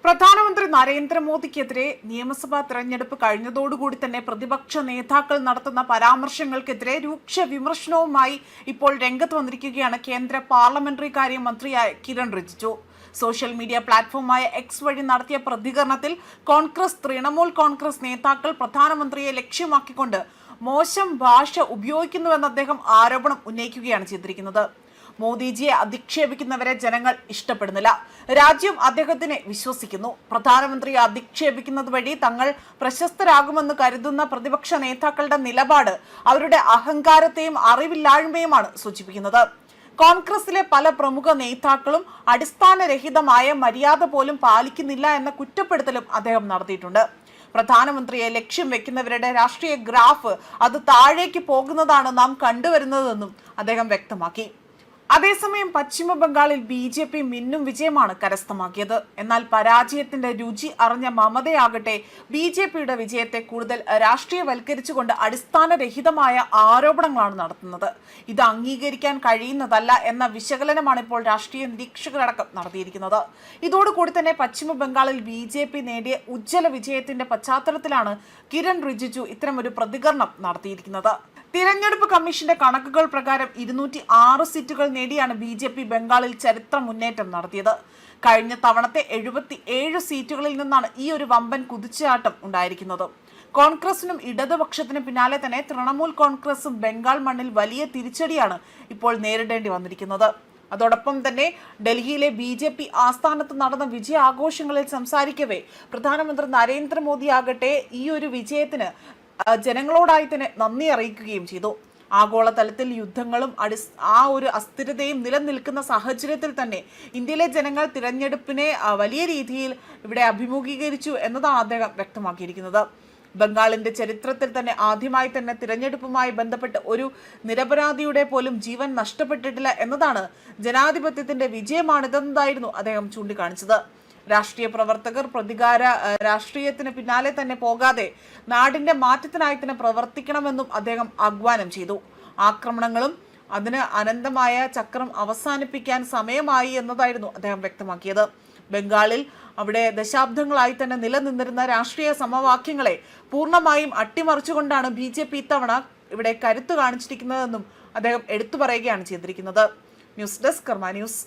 പ്രധാനമന്ത്രി നരേന്ദ്രമോദിക്കെതിരെ നിയമസഭാ തെരഞ്ഞെടുപ്പ് കഴിഞ്ഞതോടുകൂടി തന്നെ പ്രതിപക്ഷ നേതാക്കൾ നടത്തുന്ന പരാമർശങ്ങൾക്കെതിരെ രൂക്ഷ വിമർശനവുമായി ഇപ്പോൾ രംഗത്ത് വന്നിരിക്കുകയാണ് കേന്ദ്ര പാർലമെന്ററി കാര്യ മന്ത്രിയായ കിരൺ റിജിജു. സോഷ്യൽ മീഡിയ പ്ലാറ്റ്ഫോമായ എക്സ് വഴി നടത്തിയ പ്രതികരണത്തിൽ കോൺഗ്രസ്, തൃണമൂൽ കോൺഗ്രസ് നേതാക്കൾ പ്രധാനമന്ത്രിയെ ലക്ഷ്യമാക്കിക്കൊണ്ട് മോശം ഭാഷ ഉപയോഗിക്കുന്നുവെന്ന് അദ്ദേഹം ആരോപണം ഉന്നയിക്കുകയാണ് ചെയ്തിരിക്കുന്നത്. മോദിജിയെ അധിക്ഷേപിക്കുന്നവരെ ജനങ്ങൾ ഇഷ്ടപ്പെടുന്നില്ല. രാജ്യം അദ്ദേഹത്തിനെ വിശ്വസിക്കുന്നു. പ്രധാനമന്ത്രിയെ അധിക്ഷേപിക്കുന്നത് വഴി തങ്ങൾ പ്രശസ്തരാകുമെന്ന് കരുതുന്ന പ്രതിപക്ഷ നേതാക്കളുടെ നിലപാട് അവരുടെ അഹങ്കാരത്തെയും അറിവില്ലായ്മയുമാണ് സൂചിപ്പിക്കുന്നത്. കോൺഗ്രസിലെ പല പ്രമുഖ നേതാക്കളും അടിസ്ഥാനരഹിതമായ മര്യാദ പോലും പാലിക്കുന്നില്ല എന്ന കുറ്റപ്പെടുത്തലും അദ്ദേഹം നടത്തിയിട്ടുണ്ട്. പ്രധാനമന്ത്രിയെ ലക്ഷ്യം വെക്കുന്നവരുടെ രാഷ്ട്രീയ ഗ്രാഫ് അത് താഴേക്ക് പോകുന്നതാണ് നാം കണ്ടുവരുന്നതെന്നും അദ്ദേഹം വ്യക്തമാക്കി. അതേസമയം പശ്ചിമ ബംഗാളിൽ BJP മിന്നും വിജയമാണ് കരസ്ഥമാക്കിയത്. എന്നാൽ പരാജയത്തിന്റെ രുചി അറിഞ്ഞ മമതയാകട്ടെ BJPയുടെ വിജയത്തെ കൂടുതൽ രാഷ്ട്രീയവൽക്കരിച്ചുകൊണ്ട് അടിസ്ഥാനരഹിതമായ ആരോപണങ്ങളാണ് നടത്തുന്നത്. ഇത് അംഗീകരിക്കാൻ കഴിയുന്നതല്ല എന്ന വിശകലനമാണ് ഇപ്പോൾ രാഷ്ട്രീയ നിരീക്ഷകരടക്കം നടത്തിയിരിക്കുന്നത്. ഇതോടുകൂടി തന്നെ പശ്ചിമ ബംഗാളിൽ BJP നേടിയ ഉജ്ജ്വല വിജയത്തിന്റെ പശ്ചാത്തലത്തിലാണ് കിരൺ റിജിജു ഇത്തരമൊരു പ്രതികരണം നടത്തിയിരിക്കുന്നത്. തിരഞ്ഞെടുപ്പ് കമ്മീഷന്റെ കണക്കുകൾ പ്രകാരം 206 സീറ്റുകൾ നേടിയാണ് BJP ബംഗാളിൽ ചരിത്ര മുന്നേറ്റം നടത്തിയത്. കഴിഞ്ഞ തവണത്തെ 77 സീറ്റുകളിൽ നിന്നാണ് ഈ ഒരു വമ്പൻ കുതിച്ചുചാട്ടം ഉണ്ടായിരിക്കുന്നത്. കോൺഗ്രസിനും ഇടതുപക്ഷത്തിനും പിന്നാലെ തന്നെ തൃണമൂൽ കോൺഗ്രസും ബംഗാൾ മണ്ണിൽ വലിയ തിരിച്ചടിയാണ് ഇപ്പോൾ നേരിടേണ്ടി വന്നിരിക്കുന്നത്. അതോടൊപ്പം തന്നെ ഡൽഹിയിലെ BJP ആസ്ഥാനത്ത് നടന്ന വിജയാഘോഷങ്ങളിൽ സംസാരിക്കവേ പ്രധാനമന്ത്രി നരേന്ദ്രമോദി ആകട്ടെ ഈ ഒരു വിജയത്തിന് ജനങ്ങളോടായി തന്നെ നന്ദി അറിയിക്കുകയും ചെയ്തു. ആഗോളതലത്തിൽ യുദ്ധങ്ങളും ആ ഒരു അസ്ഥിരതയും നിലനിൽക്കുന്ന സാഹചര്യത്തിൽ തന്നെ ഇന്ത്യയിലെ ജനങ്ങൾ തിരഞ്ഞെടുപ്പിനെ വലിയ രീതിയിൽ ഇവിടെ അഭിമുഖീകരിച്ചു എന്നതാണ് അദ്ദേഹം വ്യക്തമാക്കിയിരിക്കുന്നത്. ബംഗാളിന്റെ ചരിത്രത്തിൽ തന്നെ ആദ്യമായി തന്നെ തിരഞ്ഞെടുപ്പുമായി ബന്ധപ്പെട്ട് ഒരു നിരപരാധിയുടെ പോലും ജീവൻ നഷ്ടപ്പെട്ടിട്ടില്ല എന്നതാണ് ജനാധിപത്യത്തിന്റെ വിജയമാണിതെന്നതായിരുന്നു അദ്ദേഹം ചൂണ്ടിക്കാണിച്ചത്. രാഷ്ട്രീയ പ്രവർത്തകർ പ്രതികാര രാഷ്ട്രീയത്തിന് പിന്നാലെ തന്നെ പോകാതെ നാടിന്റെ മാറ്റത്തിനായി തന്നെ പ്രവർത്തിക്കണമെന്നും അദ്ദേഹം ആഹ്വാനം ചെയ്തു. ആക്രമണങ്ങളും അതിന് അനന്തമായ ചക്രം അവസാനിപ്പിക്കാൻ സമയമായി എന്നതായിരുന്നു അദ്ദേഹം വ്യക്തമാക്കിയത്. ബംഗാളിൽ അവിടെ ദശാബ്ദങ്ങളായി തന്നെ നിലനിന്നിരുന്ന രാഷ്ട്രീയ സമവാക്യങ്ങളെ പൂർണ്ണമായും അട്ടിമറിച്ചുകൊണ്ടാണ് BJP ഇത്തവണ ഇവിടെ കരുത്തു കാണിച്ചിരിക്കുന്നതെന്നും അദ്ദേഹം എടുത്തു പറയുകയാണ് ചെയ്തിരിക്കുന്നത്. ന്യൂസ് ഡെസ്ക് കർമ്മ ന്യൂസ്.